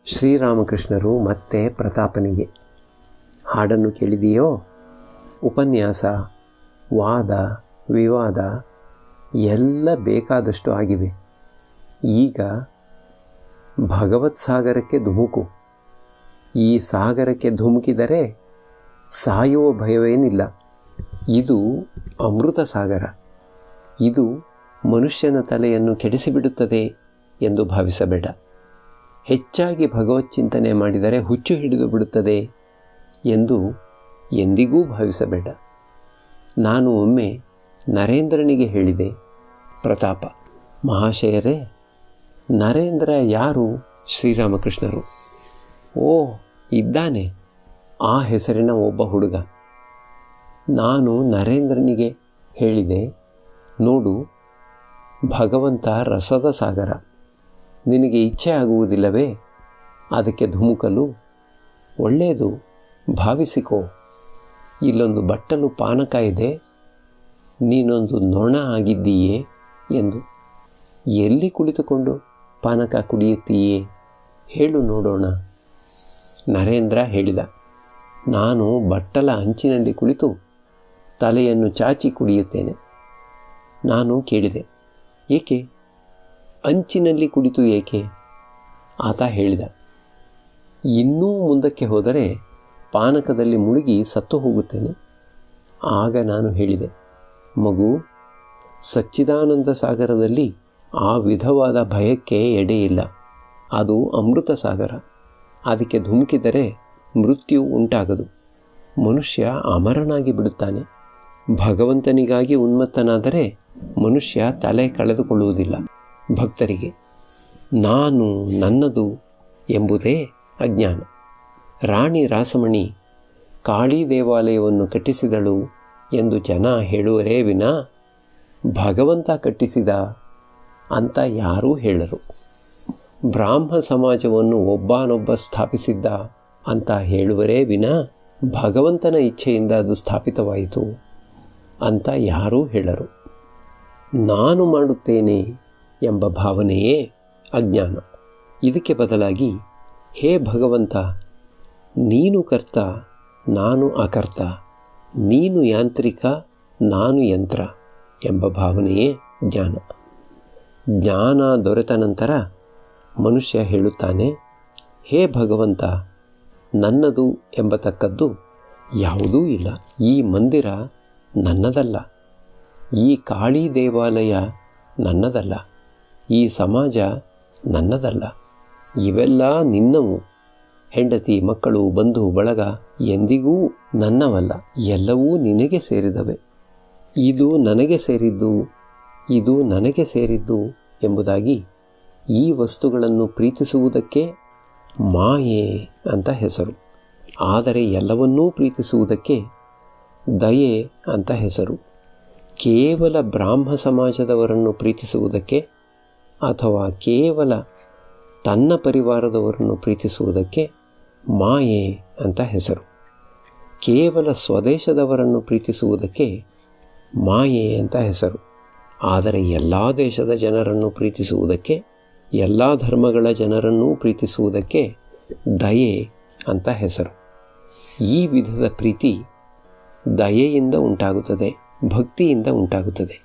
ಶ್ರೀರಾಮಕೃಷ್ಣರು ಮತ್ತೆ ಪ್ರತಾಪನಿಗೆ, ಹಾಡನ್ನು ಕೇಳಿದೆಯೋ? ಉಪನ್ಯಾಸ, ವಾದ ವಿವಾದ ಎಲ್ಲ ಬೇಕಾದಷ್ಟು ಆಗಿವೆ. ಈಗ ಭಗವತ್ ಸಾಗರಕ್ಕೆ ಧುಮುಕು. ಈ ಸಾಗರಕ್ಕೆ ಧುಮುಕಿದರೆ ಸಾಯುವ ಭಯವೇನಿಲ್ಲ. ಇದು ಅಮೃತ ಸಾಗರ. ಇದು ಮನುಷ್ಯನ ತಲೆಯನ್ನು ಕೆಡಿಸಿಬಿಡುತ್ತದೆ ಎಂದು ಭಾವಿಸಬೇಡ. ಹೆಚ್ಚಾಗಿ ಭಗವತ್ ಚಿಂತನೆ ಮಾಡಿದರೆ ಹುಚ್ಚು ಹಿಡಿದು ಬಿಡುತ್ತದೆ ಎಂದು ಎಂದಿಗೂ ಭಾವಿಸಬೇಡ. ನಾನು ಒಮ್ಮೆ ನರೇಂದ್ರನಿಗೆ ಹೇಳಿದೆ, ಪ್ರತಾಪ ಮಹಾಶಯರೇ, ನರೇಂದ್ರ ಯಾರು? ಶ್ರೀರಾಮಕೃಷ್ಣರು. ಓ, ಇದ್ದಾನೆ ಆ ಹೆಸರಿನ ಒಬ್ಬ ಹುಡುಗ. ನಾನು ನರೇಂದ್ರನಿಗೆ ಹೇಳಿದೆ, ನೋಡು, ಭಗವಂತ ರಸದ ಸಾಗರ. ನಿನಗೆ ಇಚ್ಛೆ ಆಗುವುದಿಲ್ಲವೇ ಅದಕ್ಕೆ ಧುಮುಕಲು? ಒಳ್ಳೆಯದು, ಭಾವಿಸಿಕೋ. ಇಲ್ಲೊಂದು ಬಟ್ಟಲು ಪಾನಕ ಇದೆ, ನೀನೊಂದು ನೊಣ ಆಗಿದ್ದೀಯೇ ಎಂದು. ಎಲ್ಲಿ ಕುಳಿತುಕೊಂಡು ಪಾನಕ ಕುಡಿಯುತ್ತೀಯೇ ಹೇಳು ನೋಡೋಣ. ನರೇಂದ್ರ ಹೇಳಿದ, ನಾನು ಬಟ್ಟಲ ಅಂಚಿನಲ್ಲಿ ಕುಳಿತು ತಲೆಯನ್ನು ಚಾಚಿ ಕುಡಿಯುತ್ತೇನೆ. ನಾನು ಕೇಳಿದೆ, ಏಕೆ? ಅಂಚಿನಲ್ಲಿ ಕುಳಿತು ಏಕೆ? ಆತ ಹೇಳಿದ, ಇನ್ನೂ ಮುಂದಕ್ಕೆ ಹೋದರೆ ಪಾನಕದಲ್ಲಿ ಮುಳುಗಿ ಸತ್ತು ಹೋಗುತ್ತೇನೆ. ಆಗ ನಾನು ಹೇಳಿದೆ, ಮಗು, ಸಚ್ಚಿದಾನಂದ ಸಾಗರದಲ್ಲಿ ಆ ವಿಧವಾದ ಭಯಕ್ಕೆ ಎಡೆಯಿಲ್ಲ. ಅದು ಅಮೃತ ಸಾಗರ. ಅದಕ್ಕೆ ಧುಮುಕಿದರೆ ಮೃತ್ಯು ಉಂಟಾಗದು. ಮನುಷ್ಯ ಅಮರನಾಗಿ ಬಿಡುತ್ತಾನೆ. ಭಗವಂತನಿಗಾಗಿ ಉನ್ಮತ್ತನಾದರೆ ಮನುಷ್ಯ ತಲೆ ಕಳೆದುಕೊಳ್ಳುವುದಿಲ್ಲ. ಭಕ್ತರಿಗೆ ನಾನು ನನ್ನದು ಎಂಬುದೇ ಅಜ್ಞಾನ. ರಾಣಿ ರಾಸಮಣಿ ಕಾಳಿ ದೇವಾಲಯವನ್ನು ಕಟ್ಟಿಸಿದಳು ಎಂದು ಜನ ಹೇಳುವರೇ ವಿನಾ ಭಗವಂತ ಕಟ್ಟಿಸಿದ ಅಂತ ಯಾರೂ ಹೇಳರು. ಬ್ರಾಹ್ಮ ಸಮಾಜವನ್ನು ಒಬ್ಬನೊಬ್ಬ ಸ್ಥಾಪಿಸಿದ್ದ ಅಂತ ಹೇಳುವರೇ ವಿನಾ ಭಗವಂತನ ಇಚ್ಛೆಯಿಂದ ಅದು ಸ್ಥಾಪಿತವಾಯಿತು ಅಂತ ಯಾರೂ ಹೇಳರು. ನಾನು ಮಾಡುತ್ತೇನೆ ಎಂಬ ಭಾವನೆಯೇ ಅಜ್ಞಾನ. ಇದಕ್ಕೆ ಬದಲಾಗಿ, ಹೇ ಭಗವಂತ, ನೀನು ಕರ್ತ, ನಾನು ಅಕರ್ತ, ನೀನು ಯಾಂತ್ರಿಕ, ನಾನು ಯಂತ್ರ ಎಂಬ ಭಾವನೆಯೇ ಜ್ಞಾನ. ಜ್ಞಾನ ದೊರೆತ ನಂತರ ಮನುಷ್ಯ ಹೇಳುತ್ತಾನೆ, ಹೇ ಭಗವಂತ, ನನ್ನದು ಎಂಬತಕ್ಕದ್ದು ಯಾವುದೂ ಇಲ್ಲ. ಈ ಮಂದಿರ ನನ್ನದಲ್ಲ, ಈ ಕಾಳಿ ದೇವಾಲಯ ನನ್ನದಲ್ಲ, ಈ ಸಮಾಜ ನನ್ನದಲ್ಲ, ಇವೆಲ್ಲ ನಿನ್ನವು. ಹೆಂಡತಿ, ಮಕ್ಕಳು, ಬಂಧು ಬಳಗ ಎಂದಿಗೂ ನನ್ನವಲ್ಲ, ಎಲ್ಲವೂ ನಿನಗೆ ಸೇರಿದವೆ. ಇದು ನನಗೆ ಸೇರಿದ್ದು, ಇದು ನನಗೆ ಸೇರಿದ್ದು ಎಂಬುದಾಗಿ ಈ ವಸ್ತುಗಳನ್ನು ಪ್ರೀತಿಸುವುದಕ್ಕೆ ಮಾಯೆ ಅಂತ ಹೆಸರು. ಆದರೆ ಎಲ್ಲವನ್ನೂ ಪ್ರೀತಿಸುವುದಕ್ಕೆ ದಯೆ ಅಂತ ಹೆಸರು. ಕೇವಲ ಬ್ರಾಹ್ಮ ಸಮಾಜದವರನ್ನು ಪ್ರೀತಿಸುವುದಕ್ಕೆ ಅಥವಾ ಕೇವಲ ತನ್ನ ಪರಿವಾರದವರನ್ನು ಪ್ರೀತಿಸುವುದಕ್ಕೆ ಮಾಯೆ ಅಂತ ಹೆಸರು. ಕೇವಲ ಸ್ವದೇಶದವರನ್ನು ಪ್ರೀತಿಸುವುದಕ್ಕೆ ಮಾಯೆ ಅಂತ ಹೆಸರು. ಆದರೆ ಎಲ್ಲ ದೇಶದ ಜನರನ್ನು ಪ್ರೀತಿಸುವುದಕ್ಕೆ, ಎಲ್ಲ ಧರ್ಮಗಳ ಜನರನ್ನೂ ಪ್ರೀತಿಸುವುದಕ್ಕೆ ದಯೆ ಅಂತ ಹೆಸರು. ಈ ವಿಧದ ಪ್ರೀತಿ ದಯೆಯಿಂದ ಉಂಟಾಗುತ್ತದೆ, ಭಕ್ತಿಯಿಂದ ಉಂಟಾಗುತ್ತದೆ.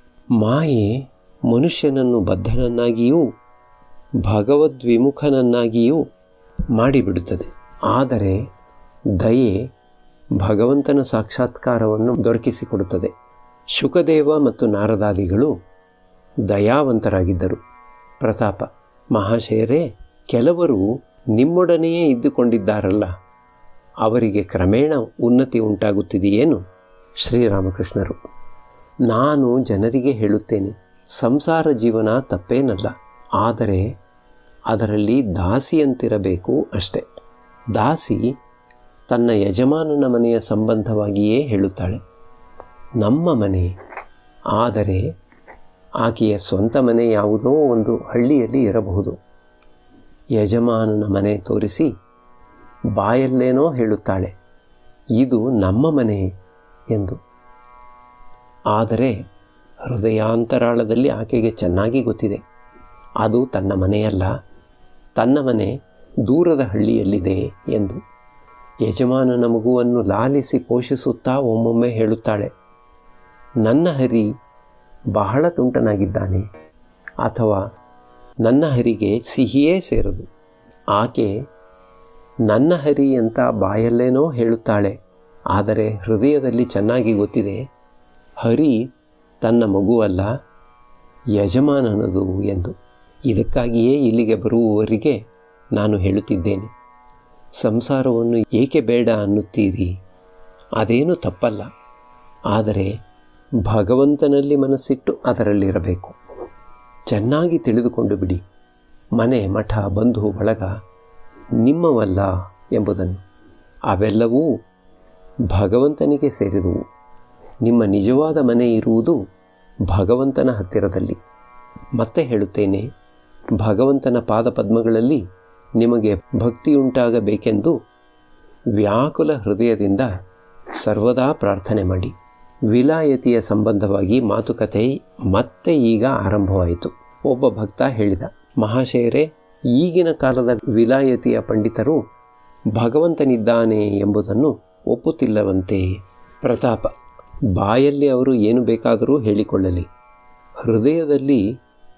ಮಾಯೆ ಮನುಷ್ಯನನ್ನು ಬದ್ಧನನ್ನಾಗಿಯೂ ಭಗವದ್ವಿಮುಖನನ್ನಾಗಿಯೂ ಮಾಡಿಬಿಡುತ್ತದೆ. ಆದರೆ ದಯೆ ಭಗವಂತನ ಸಾಕ್ಷಾತ್ಕಾರವನ್ನು ದೊರಕಿಸಿಕೊಡುತ್ತದೆ. ಶುಕದೇವ ಮತ್ತು ನಾರದಾದಿಗಳು ದಯಾವಂತರಾಗಿದ್ದರು. ಪ್ರತಾಪ ಮಹಾಶಯರೇ, ಕೆಲವರು ನಿಮ್ಮೊಡನೆಯೇ ಇದ್ದುಕೊಂಡಿದ್ದಾರಲ್ಲ, ಅವರಿಗೆ ಕ್ರಮೇಣ ಉನ್ನತಿ ಉಂಟಾಗುತ್ತಿದೆಯೇನು? ಶ್ರೀರಾಮಕೃಷ್ಣರು: ನಾನು ಜನರಿಗೆ ಹೇಳುತ್ತೇನೆ, ಸಂಸಾರ ಜೀವನ ತಪ್ಪೇನಲ್ಲ, ಆದರೆ ಅದರಲ್ಲಿ ದಾಸಿಯಂತಿರಬೇಕು ಅಷ್ಟೆ. ದಾಸಿ ತನ್ನ ಯಜಮಾನನ ಮನೆಯ ಸಂಬಂಧವಾಗಿಯೇ ಹೇಳುತ್ತಾಳೆ, ನಮ್ಮ ಮನೆ. ಆದರೆ ಆಕೆಯ ಸ್ವಂತ ಮನೆ ಯಾವುದೋ ಒಂದು ಹಳ್ಳಿಯಲ್ಲಿ ಇರಬಹುದು. ಯಜಮಾನನ ಮನೆ ತೋರಿಸಿ ಬಾಯಲ್ಲೇನೋ ಹೇಳುತ್ತಾಳೆ, ಇದು ನಮ್ಮ ಮನೆ ಎಂದು. ಆದರೆ ಹೃದಯಾಂತರಾಳದಲ್ಲಿ ಆಕೆಗೆ ಚೆನ್ನಾಗಿ ಗೊತ್ತಿದೆ, ಅದು ತನ್ನ ಮನೆಯಲ್ಲ, ತನ್ನ ಮನೆ ದೂರದ ಹಳ್ಳಿಯಲ್ಲಿದೆ ಎಂದು. ಯಜಮಾನನ ಮಗುವನ್ನು ಲಾಲಿಸಿ ಪೋಷಿಸುತ್ತಾ ಒಮ್ಮೊಮ್ಮೆ ಹೇಳುತ್ತಾಳೆ, ನನ್ನ ಹರಿ ಬಹಳ ತುಂಟನಾಗಿದ್ದಾನೆ, ಅಥವಾ ನನ್ನ ಹರಿಗೆ ಸಿಹಿಯೇ ಸೇರದು. ಆಕೆ ನನ್ನ ಹರಿ ಅಂತ ಬಾಯಲ್ಲೇನೋ ಹೇಳುತ್ತಾಳೆ, ಆದರೆ ಹೃದಯದಲ್ಲಿ ಚೆನ್ನಾಗಿ ಗೊತ್ತಿದೆ ಹರಿ ತನ್ನ ಮಗುವಲ್ಲ, ಯಜಮಾನನದು ಎಂದು. ಇದಕ್ಕಾಗಿಯೇ ಇಲ್ಲಿಗೆ ಬರುವವರಿಗೆ ನಾನು ಹೇಳುತ್ತಿದ್ದೇನೆ, ಸಂಸಾರವನ್ನು ಏಕೆ ಬೇಡ ಅನ್ನುತ್ತೀರಿ? ಅದೇನು ತಪ್ಪಲ್ಲ, ಆದರೆ ಭಗವಂತನಲ್ಲಿ ಮನಸ್ಸಿಟ್ಟು ಅದರಲ್ಲಿರಬೇಕು. ಚೆನ್ನಾಗಿ ತಿಳಿದುಕೊಂಡು ಬಿಡಿ, ಮನೆ ಮಠ ಬಂಧು ಬಳಗ ನಿಮ್ಮವಲ್ಲ ಎಂಬುದನ್ನು. ಅವೆಲ್ಲವೂ ಭಗವಂತನಿಗೆ ಸೇರಿದುವು. ನಿಮ್ಮ ನಿಜವಾದ ಮನೆ ಇರುವುದು ಭಗವಂತನ ಹತ್ತಿರದಲ್ಲಿ. ಮತ್ತೆ ಹೇಳುತ್ತೇನೆ, ಭಗವಂತನ ಪಾದಪದ್ಮಗಳಲ್ಲಿ ನಿಮಗೆ ಭಕ್ತಿಯುಂಟಾಗಬೇಕೆಂದು ವ್ಯಾಕುಲ ಹೃದಯದಿಂದ ಸರ್ವದಾ ಪ್ರಾರ್ಥನೆ ಮಾಡಿ. ವಿಲಾಯತಿಯ ಸಂಬಂಧವಾಗಿ ಮಾತುಕತೆ ಮತ್ತೆ ಈಗ ಆರಂಭವಾಯಿತು. ಒಬ್ಬ ಭಕ್ತ ಹೇಳಿದ, ಮಹಾಶಯರೇ, ಈಗಿನ ಕಾಲದ ವಿಲಾಯತಿಯ ಪಂಡಿತರು ಭಗವಂತನಿದ್ದಾನೆ ಎಂಬುದನ್ನು ಒಪ್ಪುತ್ತಿಲ್ಲವಂತೆ. ಪ್ರತಾಪ, ಬಾಯಲ್ಲಿ ಅವರು ಏನು ಬೇಕಾದರೂ ಹೇಳಿಕೊಳ್ಳಲಿ, ಹೃದಯದಲ್ಲಿ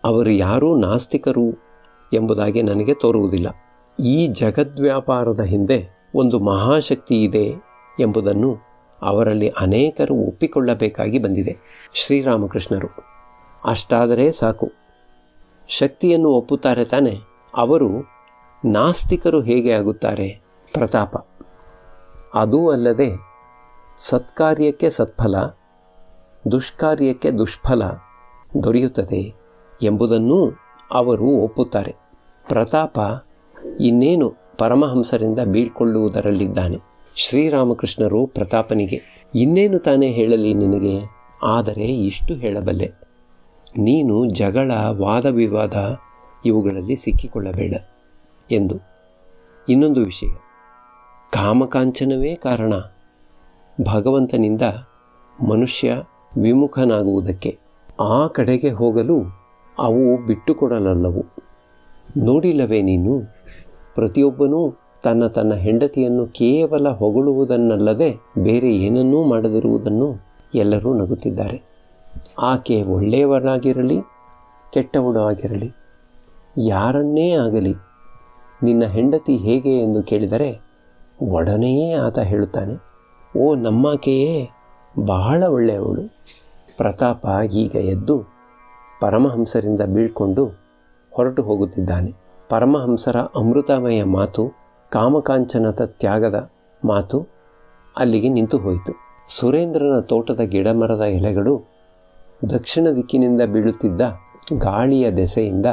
ಅವರು ಯಾರೂ ನಾಸ್ತಿಕರು ಎಂಬುದಾಗಿ ನನಗೆ ತೋರುವುದಿಲ್ಲ. ಈ ಜಗದ್ವ್ಯಾಪಾರದ ಹಿಂದೆ ಒಂದು ಮಹಾಶಕ್ತಿ ಇದೆ ಎಂಬುದನ್ನು ಅವರಲ್ಲಿ ಅನೇಕರು ಒಪ್ಪಿಕೊಳ್ಳಬೇಕಾಗಿ ಬಂದಿದೆ. ಶ್ರೀರಾಮಕೃಷ್ಣರು, ಅಷ್ಟಾದರೆ ಸಾಕು, ಶಕ್ತಿಯನ್ನು ಒಪ್ಪುತ್ತಾರೆ ತಾನೆ, ಅವರು ನಾಸ್ತಿಕರು ಹೇಗೆ ಆಗುತ್ತಾರೆ? ಪ್ರತಾಪ, ಅದೂ ಅಲ್ಲದೆ ಸತ್ಕಾರ್ಯಕ್ಕೆ ಸತ್ಫಲ, ದುಷ್ಕಾರ್ಯಕ್ಕೆ ದುಷ್ಫಲ ದೊರೆಯುತ್ತದೆ ಎಂಬುದನ್ನೂ ಅವರು ಒಪ್ಪುತ್ತಾರೆ. ಪ್ರತಾಪ ಇನ್ನೇನು ಪರಮಹಂಸರಿಂದ ಬೀಳ್ಕೊಳ್ಳುವುದರಲ್ಲಿದ್ದಾನೆ. ಶ್ರೀರಾಮಕೃಷ್ಣರು ಪ್ರತಾಪನಿಗೆ, ಇನ್ನೇನು ತಾನೇ ಹೇಳಲಿ ನಿನಗೆ, ಆದರೆ ಇಷ್ಟು ಹೇಳಬಲ್ಲೆ, ನೀನು ಜಗಳ ವಾದ ವಿವಾದ ಇವುಗಳಲ್ಲಿ ಸಿಕ್ಕಿಕೊಳ್ಳಬೇಡ ಎಂದು. ಇನ್ನೊಂದು ವಿಷಯ, ಕಾಮಕಾಂಚನವೇ ಕಾರಣ ಭಗವಂತನಿಂದ ಮನುಷ್ಯ ವಿಮುಖನಾಗುವುದಕ್ಕೆ. ಆ ಕಡೆಗೆ ಹೋಗಲು ಅವು ಬಿಟ್ಟುಕೊಡಲಲ್ಲವು. ನೋಡಿಲ್ಲವೇ ನೀನು, ಪ್ರತಿಯೊಬ್ಬನೂ ತನ್ನ ತನ್ನ ಹೆಂಡತಿಯನ್ನು ಕೇವಲ ಹೊಗಳುವುದನ್ನಲ್ಲದೆ ಬೇರೆ ಏನನ್ನೂ ಮಾಡದಿರುವುದನ್ನು ಎಲ್ಲರೂ ನಗುತ್ತಿದ್ದಾರೆ. ಆಕೆ ಒಳ್ಳೆಯವನಾಗಿರಲಿ ಕೆಟ್ಟವಳು ಆಗಿರಲಿ, ಯಾರನ್ನೇ ಆಗಲಿ, ನಿನ್ನ ಹೆಂಡತಿ ಹೇಗೆ ಎಂದು ಕೇಳಿದರೆ ಒಡನೆಯೇ ಆತ ಹೇಳುತ್ತಾನೆ, ಓ ನಮ್ಮಾಕೆಯೇ ಬಹಳ ಒಳ್ಳೆಯವಳು. ಪ್ರತಾಪ ಈಗ ಎದ್ದು ಪರಮಹಂಸರಿಂದ ಬೀಳ್ಕೊಂಡು ಹೊರಟು ಹೋಗುತ್ತಿದ್ದಾನೆ. ಪರಮಹಂಸರ ಅಮೃತಮಯ ಮಾತು, ಕಾಮಕಾಂಚನದ ತ್ಯಾಗದ ಮಾತು ಅಲ್ಲಿಗೆ ನಿಂತು ಹೋಯಿತು. ಸುರೇಂದ್ರನ ತೋಟದ ಗಿಡಮರದ ಎಲೆಗಳು ದಕ್ಷಿಣ ದಿಕ್ಕಿನಿಂದ ಬೀಳುತ್ತಿದ್ದ ಗಾಳಿಯ ದೆಸೆಯಿಂದ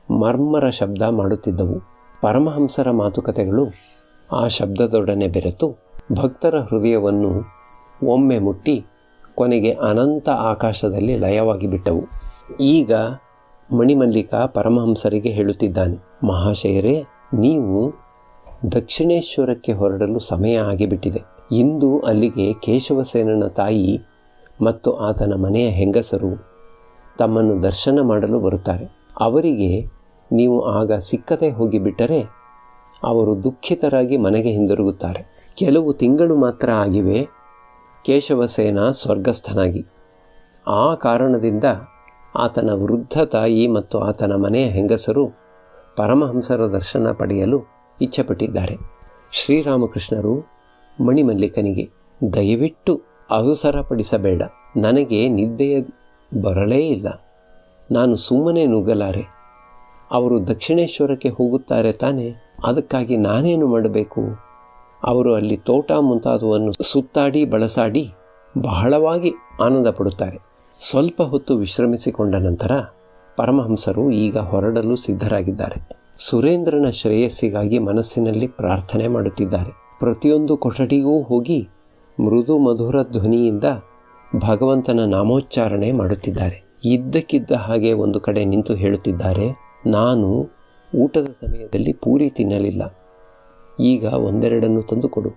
ಮರ್ಮರ ಶಬ್ದ ಮಾಡುತ್ತಿದ್ದವು. ಪರಮಹಂಸರ ಮಾತುಕತೆಗಳು ಆ ಶಬ್ದದೊಡನೆ ಬೆರೆತು ಭಕ್ತರ ಹೃದಯವನ್ನು ಒಮ್ಮೆ ಮುಟ್ಟಿ ಕೊನೆಗೆ ಅನಂತ ಆಕಾಶದಲ್ಲಿ ಲಯವಾಗಿ ಬಿಟ್ಟವು. ಈಗ ಮಣಿಮಲ್ಲಿಕ ಪರಮಹಂಸರಿಗೆ ಹೇಳುತ್ತಿದ್ದಾನೆ, ಮಹಾಶಯರೇ, ನೀವು ದಕ್ಷಿಣೇಶ್ವರಕ್ಕೆ ಹೊರಡಲು ಸಮಯ ಆಗಿಬಿಟ್ಟಿದೆ. ಇಂದು ಅಲ್ಲಿಗೆ ಕೇಶವಸೇನನ ತಾಯಿ ಮತ್ತು ಆತನ ಮನೆಯ ಹೆಂಗಸರು ತಮ್ಮನ್ನು ದರ್ಶನ ಮಾಡಲು ಬರುತ್ತಾರೆ. ಅವರಿಗೆ ನೀವು ಆಗ ಸಿಕ್ಕದೆ ಹೋಗಿಬಿಟ್ಟರೆ ಅವರು ದುಃಖಿತರಾಗಿ ಮನೆಗೆ ಹಿಂದಿರುಗುತ್ತಾರೆ. ಕೆಲವು ತಿಂಗಳು ಮಾತ್ರ ಆಗಿವೆ ಕೇಶವಸೇನ ಸ್ವರ್ಗಸ್ಥನಾಗಿ. ಆ ಕಾರಣದಿಂದ ಆತನ ವೃದ್ಧ ತಾಯಿ ಮತ್ತು ಆತನ ಮನೆಯ ಹೆಂಗಸರು ಪರಮಹಂಸರ ದರ್ಶನ ಪಡೆಯಲು ಇಚ್ಛೆಪಟ್ಟಿದ್ದಾರೆ. ಶ್ರೀರಾಮಕೃಷ್ಣರು ಮಣಿಮಲ್ಲಿಕನಿಗೆ, ದಯವಿಟ್ಟು ಅವಸರಪಡಿಸಬೇಡ, ನನಗೆ ನಿದ್ದೆಯ ಬರಲೇ ಇಲ್ಲ, ನಾನು ಸುಮ್ಮನೆ ನುಗ್ಗಲಾರೆ. ಅವರು ದಕ್ಷಿಣೇಶ್ವರಕ್ಕೆ ಹೋಗುತ್ತಾರೆ ತಾನೆ, ಅದಕ್ಕಾಗಿ ನಾನೇನು ಮಾಡಬೇಕು? ಅವರು ಅಲ್ಲಿ ತೋಟ ಮುಂತಾದವನ್ನು ಸುತ್ತಾಡಿ ಬಳಸಾಡಿ ಬಹಳವಾಗಿ ಆನಂದ ಪಡುತ್ತಾರೆ. ಸ್ವಲ್ಪ ಹೊತ್ತು ವಿಶ್ರಮಿಸಿಕೊಂಡ ನಂತರ ಪರಮಹಂಸರು ಈಗ ಹೊರಡಲು ಸಿದ್ಧರಾಗಿದ್ದಾರೆ. ಸುರೇಂದ್ರನ ಶ್ರೇಯಸ್ಸಿಗಾಗಿ ಮನಸ್ಸಿನಲ್ಲಿ ಪ್ರಾರ್ಥನೆ ಮಾಡುತ್ತಿದ್ದಾರೆ. ಪ್ರತಿಯೊಂದು ಕೊಠಡಿಗೂ ಹೋಗಿ ಮೃದು ಮಧುರ ಧ್ವನಿಯಿಂದ ಭಗವಂತನ ನಾಮೋಚ್ಚಾರಣೆ ಮಾಡುತ್ತಿದ್ದಾರೆ. ಇದ್ದಕ್ಕಿದ್ದ ಹಾಗೆ ಒಂದು ಕಡೆ ನಿಂತು ಹೇಳುತ್ತಿದ್ದಾರೆ, ನಾನು ಊಟದ ಸಮಯದಲ್ಲಿ ಪೂರಿ ತಿನ್ನಲಿಲ್ಲ, ಈಗ ಒಂದೆರಡನ್ನು ತಂದುಕೊಡು.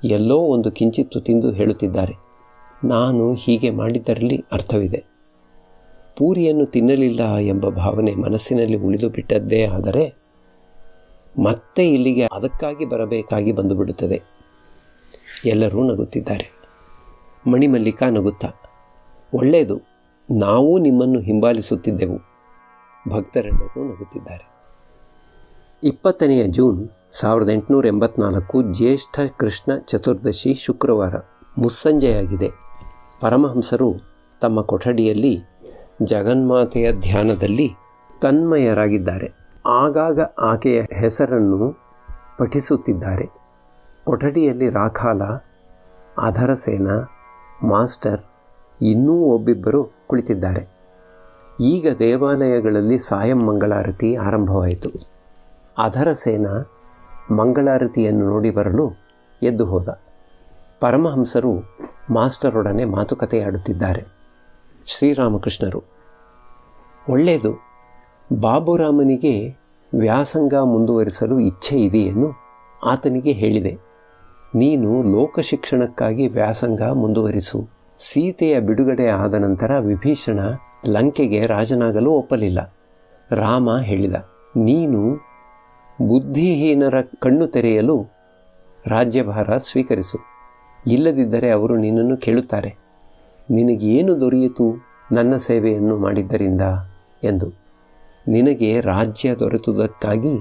ಎಲ್ಲೋ ಒಂದು ಕಿಂಚಿತ್ತು ತಿಂದು ಹೇಳುತ್ತಿದ್ದಾರೆ, ನಾನು ಹೀಗೆ ಮಾಡಿದ್ದರಲ್ಲಿ ಅರ್ಥವಿದೆ. ಪೂರಿಯನ್ನು ತಿನ್ನಲಿಲ್ಲ ಎಂಬ ಭಾವನೆ ಮನಸ್ಸಿನಲ್ಲಿ ಉಳಿದು ಬಿಟ್ಟದ್ದೇ ಆದರೆ ಮತ್ತೆ ಇಲ್ಲಿಗೆ ಅದಕ್ಕಾಗಿ ಬರಬೇಕಾಗಿ ಬಂದುಬಿಡುತ್ತದೆ. ಎಲ್ಲರೂ ನಗುತ್ತಿದ್ದಾರೆ. ಮಣಿಮಲ್ಲಿಕಾ ನಗುತ್ತಾ, ಒಳ್ಳೆಯದು, ನಾವೂ ನಿಮ್ಮನ್ನು ಹಿಂಬಾಲಿಸುತ್ತಿದ್ದೆವು. ಭಕ್ತರೆಲ್ಲರೂ ನಗುತ್ತಿದ್ದಾರೆ. 20ನೇ ಜೂನ್ 1884 ಜ್ಯೇಷ್ಠ ಕೃಷ್ಣ ಚತುರ್ದಶಿ ಶುಕ್ರವಾರ. ಮುಸ್ಸಂಜೆಯಾಗಿದೆ. ಪರಮಹಂಸರು ತಮ್ಮ ಕೊಠಡಿಯಲ್ಲಿ ಜಗನ್ಮಾತೆಯ ಧ್ಯಾನದಲ್ಲಿ ತನ್ಮಯರಾಗಿದ್ದಾರೆ. ಆಗಾಗ ಆಕೆಯ ಹೆಸರನ್ನು ಪಠಿಸುತ್ತಿದ್ದಾರೆ. ಕೊಠಡಿಯಲ್ಲಿ ರಾಖಾಲ, ಅಧರಸೇನ, ಮಾಸ್ಟರ್, ಇನ್ನೂ ಒಬ್ಬಿಬ್ಬರು ಕುಳಿತಿದ್ದಾರೆ. ಈಗ ದೇವಾಲಯಗಳಲ್ಲಿ ಸಾಯಂ ಮಂಗಳಾರತಿ ಆರಂಭವಾಯಿತು. ಅಧರಸೇನ ಮಂಗಳಾರತಿಯನ್ನು ನೋಡಿ ಬರಲು ಎದ್ದು ಹೋದ. ಪರಮಹಂಸರು ಮಾಸ್ಟರೊಡನೆ ಮಾತುಕತೆಯಾಡುತ್ತಿದ್ದಾರೆ. ಶ್ರೀರಾಮಕೃಷ್ಣರು, ಒಳ್ಳೆಯದು, ಬಾಬುರಾಮನಿಗೆ ವ್ಯಾಸಂಗ ಮುಂದುವರಿಸಲು ಇಚ್ಛೆ ಇದೆಯೇನು? ಆತನಿಗೆ ಹೇಳಿದೆ, ನೀನು ಲೋಕಶಿಕ್ಷಣಕ್ಕಾಗಿ ವ್ಯಾಸಂಗ ಮುಂದುವರಿಸು. ಸೀತೆಯ ಬಿಡುಗಡೆ ಆದ ನಂತರ ವಿಭೀಷಣ ಲಂಕೆಗೆ ರಾಜನಾಗಲು ಒಪ್ಪಲಿಲ್ಲ. ರಾಮ ಹೇಳಿದ, ನೀನು ಬುದ್ಧಿಹೀನರ ಕಣ್ಣು ತೆರೆಯಲು ರಾಜ್ಯಭಾರ ಸ್ವೀಕರಿಸು, ಇಲ್ಲದಿದ್ದರೆ ಅವರು ನಿನ್ನನ್ನು ಕೇಳುತ್ತಾರೆ, ನಿನಗೇನು ದೊರೆಯಿತು ನನ್ನ ಸೇವೆಯನ್ನು ಮಾಡಿದ್ದರಿಂದ ಎಂದು. ನಿನಗೆ ರಾಜ್ಯ ದೊರೆತುದಕ್ಕಾಗಿ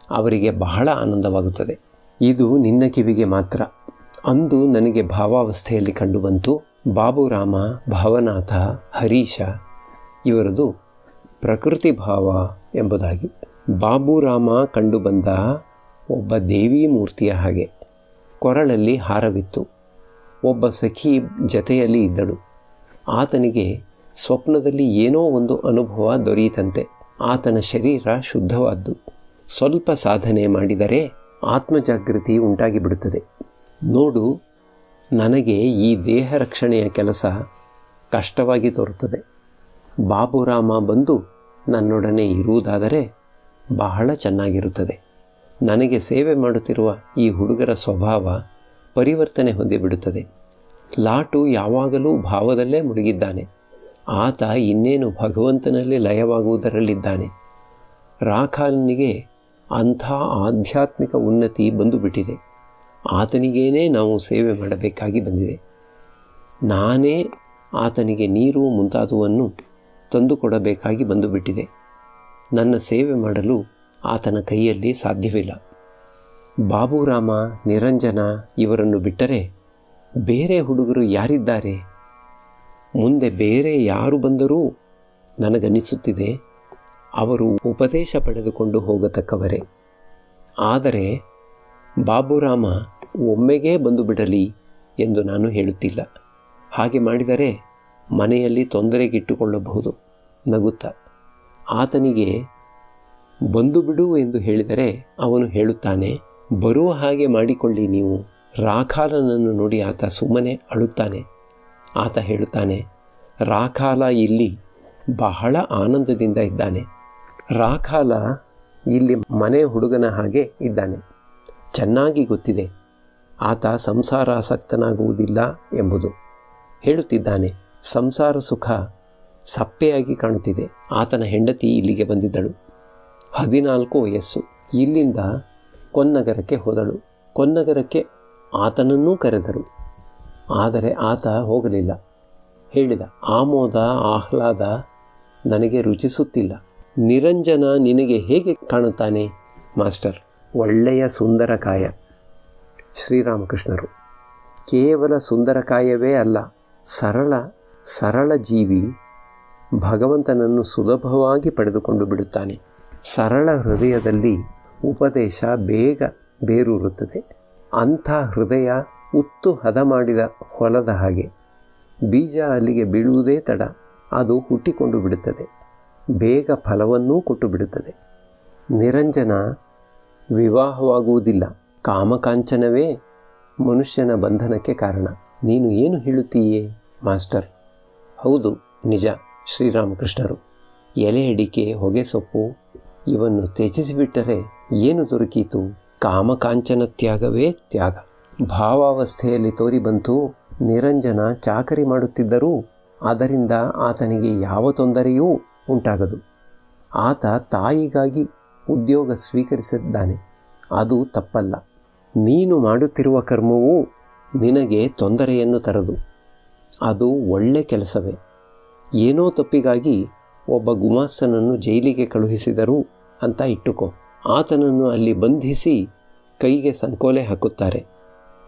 ಅವರಿಗೆ ಬಹಳ ಆನಂದವಾಗುತ್ತದೆ. ಇದು ನಿನ್ನ ಕಿವಿಗೆ ಮಾತ್ರ. ಅಂದು ನನಗೆ ಭಾವಾವಸ್ಥೆಯಲ್ಲಿ ಕಂಡುಬಂತು, ಬಾಬುರಾಮ, ಭವನಾಥ, ಹರೀಶ ಇವರದು ಪ್ರಕೃತಿ ಭಾವ ಎಂಬುದಾಗಿ. ಬಾಬುರಾಮ ಕಂಡುಬಂದ ಒಬ್ಬ ದೇವಿ ಮೂರ್ತಿಯ ಹಾಗೆ. ಕೊರಳಲ್ಲಿ ಹಾರವಿತ್ತು. ಒಬ್ಬ ಸಖಿ ಜತೆಯಲ್ಲಿ ಇದ್ದಳು. ಆತನಿಗೆ ಸ್ವಪ್ನದಲ್ಲಿ ಏನೋ ಒಂದು ಅನುಭವ ದೊರೆಯಿತಂತೆ. ಆತನ ಶರೀರ ಶುದ್ಧವಾದ್ದು. ಸ್ವಲ್ಪ ಸಾಧನೆ ಮಾಡಿದರೆ ಆತ್ಮಜಾಗೃತಿ ಉಂಟಾಗಿಬಿಡುತ್ತದೆ. ನೋಡು, ನನಗೆ ಈ ದೇಹ ರಕ್ಷಣೆಯ ಕೆಲಸ ಕಷ್ಟವಾಗಿ ತೋರುತ್ತದೆ. ಬಾಬುರಾಮ ಬಂದು ನನ್ನೊಡನೆ ಇರುವುದಾದರೆ ಬಹಳ ಚೆನ್ನಾಗಿರುತ್ತದೆ. ನನಗೆ ಸೇವೆ ಮಾಡುತ್ತಿರುವ ಈ ಹುಡುಗರ ಸ್ವಭಾವ ಪರಿವರ್ತನೆ ಹೊಂದಿಬಿಡುತ್ತದೆ. ಲಾಟು ಯಾವಾಗಲೂ ಭಾವದಲ್ಲೇ ಮುಳುಗಿದ್ದಾನೆ. ಆತ ಇನ್ನೇನು ಭಗವಂತನಲ್ಲಿ ಲಯವಾಗುವುದರಲ್ಲಿದ್ದಾನೆ. ರಾಖಾಲನಿಗೆ ಅಂಥ ಆಧ್ಯಾತ್ಮಿಕ ಉನ್ನತಿ ಬಂದುಬಿಟ್ಟಿದೆ. ಆತನಿಗೇನೇ ನಾವು ಸೇವೆ ಮಾಡಬೇಕಾಗಿ ಬಂದಿದೆ. ನಾನೇ ಆತನಿಗೆ ನೀರು ಮುಂತಾದುವನ್ನು ತಂದುಕೊಡಬೇಕಾಗಿ ಬಂದುಬಿಟ್ಟಿದೆ. ನನ್ನ ಸೇವೆ ಮಾಡಲು ಆತನ ಕೈಯಲ್ಲಿ ಸಾಧ್ಯವಿಲ್ಲ. ಬಾಬುರಾಮ, ನಿರಂಜನ ಇವರನ್ನು ಬಿಟ್ಟರೆ ಬೇರೆ ಹುಡುಗರು ಯಾರಿದ್ದಾರೆ? ಮುಂದೆ ಬೇರೆ ಯಾರು ಬಂದರೂ ನನಗನ್ನಿಸುತ್ತಿದೆ ಅವರು ಉಪದೇಶ ಪಡೆದುಕೊಂಡು ಹೋಗತಕ್ಕವರೇ. ಆದರೆ ಬಾಬುರಾಮ ಒಮ್ಮೆಗೇ ಬಂದು ಬಿಡಲಿ ಎಂದು ನಾನು ಹೇಳುತ್ತಿಲ್ಲ. ಹಾಗೆ ಮಾಡಿದರೆ ಮನೆಯಲ್ಲಿ ತೊಂದರೆಗಿಟ್ಟುಕೊಳ್ಳಬಹುದು. ನಗುತ್ತಾ, ಆತನಿಗೆ ಬಂದು ಬಿಡು ಎಂದು ಹೇಳಿದರೆ ಅವನು ಹೇಳುತ್ತಾನೆ, ಬರುವ ಹಾಗೆ ಮಾಡಿಕೊಳ್ಳಿ ನೀವು. ರಾಖಾಲನನ್ನು ನೋಡಿ ಆತ ಸುಮ್ಮನೆ ಅಳುತ್ತಾನೆ. ಆತ ಹೇಳುತ್ತಾನೆ, ರಾಖಾಲ ಇಲ್ಲಿ ಬಹಳ ಆನಂದದಿಂದ ಇದ್ದಾನೆ. ರಾಖಾಲ ಇಲ್ಲಿ ಮನೆ ಹುಡುಗನ ಹಾಗೆ ಇದ್ದಾನೆ. ಚೆನ್ನಾಗಿ ಗೊತ್ತಿದೆ ಆತ ಸಂಸಾರಾಸಕ್ತನಾಗುವುದಿಲ್ಲ ಎಂಬುದು. ಹೇಳುತ್ತಿದ್ದಾನೆ, ಸಂಸಾರ ಸುಖ ಸಪ್ಪೆಯಾಗಿ ಕಾಣುತ್ತಿದೆ. ಆತನ ಹೆಂಡತಿ ಇಲ್ಲಿಗೆ ಬಂದಿದ್ದಳು. 14 ವಯಸ್ಸು. ಇಲ್ಲಿಂದ ಕೊನ್ನಗರಕ್ಕೆ ಹೋದಳು. ಕೊನ್ನಗರಕ್ಕೆ ಆತನನ್ನೂ ಕರೆದರು. ಆದರೆ ಆತ ಹೋಗಲಿಲ್ಲ. ಹೇಳಿದ, ಆಮೋದ ಆಹ್ಲಾದ ನನಗೆ ರುಚಿಸುತ್ತಿಲ್ಲ. ನಿರಂಜನ ನಿನಗೆ ಹೇಗೆ ಕಾಣುತ್ತಾನೆ ಮಾಸ್ಟರ್? ಒಳ್ಳೆಯ ಸುಂದರಕಾಯ. ಶ್ರೀರಾಮಕೃಷ್ಣರು, ಕೇವಲ ಸುಂದರಕಾಯವೇ ಅಲ್ಲ, ಸರಳ ಜೀವಿ ಭಗವಂತನನ್ನು ಸುಲಭವಾಗಿ ಪಡೆದುಕೊಂಡು ಬಿಡುತ್ತಾನೆ. ಸರಳ ಹೃದಯದಲ್ಲಿ ಉಪದೇಶ ಬೇಗ ಬೇರೂರುತ್ತದೆ. ಅಂಥ ಹೃದಯ ಉತ್ತು ಹದ ಮಾಡಿದ ಹೊಲದ ಹಾಗೆ. ಬೀಜ ಅಲ್ಲಿಗೆ ಬೀಳುವುದೇ ತಡ, ಅದು ಹುಟ್ಟಿಕೊಂಡು ಬಿಡುತ್ತದೆ. ಬೇಗ ಫಲವನ್ನೂ ಕೊಟ್ಟು ಬಿಡುತ್ತದೆ. ನಿರಂಜನ ವಿವಾಹವಾಗುವುದಿಲ್ಲ. ಕಾಮಕಾಂಚನವೇ ಮನುಷ್ಯನ ಬಂಧನಕ್ಕೆ ಕಾರಣ. ನೀನು ಏನು ಹೇಳುತ್ತೀಯೇ ಮಾಸ್ಟರ್? ಹೌದು, ನಿಜ. ಶ್ರೀರಾಮಕೃಷ್ಣರು, ಎಲೆ ಅಡಿಕೆ, ಹೊಗೆ ಸೊಪ್ಪು ಇವನ್ನು ತ್ಯಜಿಸಿಬಿಟ್ಟರೆ ಏನು ದೊರಕೀತು? ಕಾಮಕಾಂಚನ ತ್ಯಾಗವೇ ತ್ಯಾಗ. ಭಾವಾವಸ್ಥೆಯಲ್ಲಿ ತೋರಿಬಂತು. ನಿರಂಜನ ಚಾಕರಿ ಮಾಡುತ್ತಿದ್ದರೂ ಅದರಿಂದ ಆತನಿಗೆ ಯಾವ ತೊಂದರೆಯೂ ಉಂಟಾಗದು. ಆತ ತಾಯಿಗಾಗಿ ಉದ್ಯೋಗ ಸ್ವೀಕರಿಸಿದ್ದಾನೆ. ಅದು ತಪ್ಪಲ್ಲ. ನೀನು ಮಾಡುತ್ತಿರುವ ಕರ್ಮವೂ ನಿನಗೆ ತೊಂದರೆಯನ್ನು ತರದು. ಅದು ಒಳ್ಳೆ ಕೆಲಸವೇ. ಏನೋ ತಪ್ಪಿಗಾಗಿ ಒಬ್ಬ ಗುಮಾಸ್ತನನ್ನು ಜೈಲಿಗೆ ಕಳುಹಿಸಿದರು ಅಂತ ಇಟ್ಟುಕೋ. ಆತನನ್ನು ಅಲ್ಲಿ ಬಂಧಿಸಿ ಕೈಗೆ ಸಂಕೋಲೆ ಹಾಕುತ್ತಾರೆ.